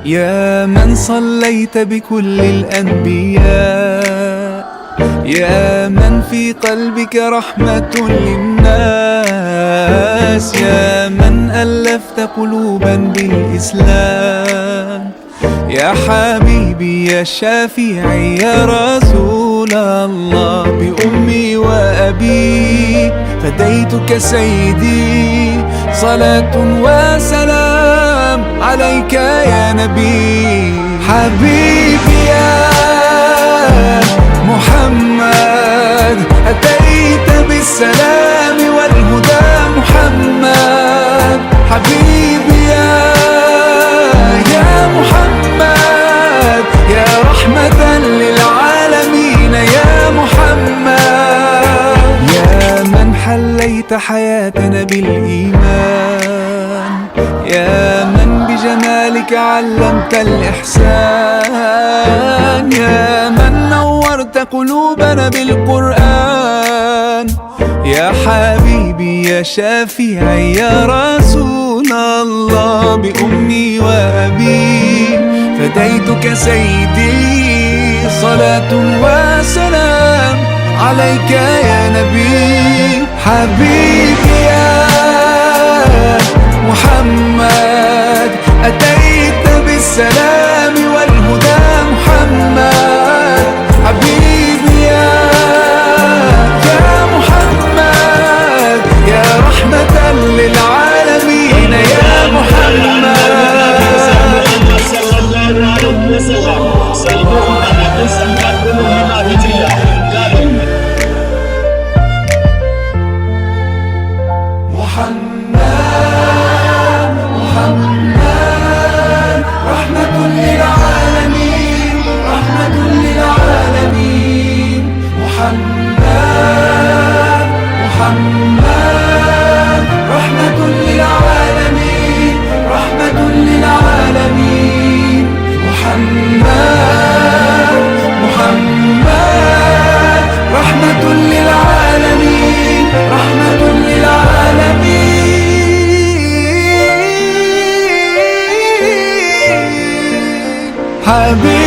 يا من صليت بكل الأنبياء، يا من في قلبك رحمة للناس، يا من ألفت قلوبا بالإسلام، يا حبيبي يا شافعي يا رسول الله، بأمي وأبي فديتك سيدي، صلاة وسلام عليك يا نبي. حبيبي يا محمد أتيت بالسلام والهدى محمد، حبيبي يا محمد يا رحمة للعالمين يا محمد، يا من حليت حياتنا بالإيمان، يا من بجمالك علمت الإحسان، يا من نورت قلوبنا بالقرآن، يا حبيبي يا شافعي يا رسول الله، بأمي وأبي فديتك سيدي، صلاة وسلام عليك يا نبي. حبيبي يا محمد أتيت بالسلام والهدى محمد، حبيبي يا محمد يا رحمة للعالمين يا محمد. محمد رحمة للعالمين، رحمة للعالمين، محمد رحمة للعالمين، رحمة للعالمين، محمد رحمة للعالمين، رحمة للعالمين. حبيبي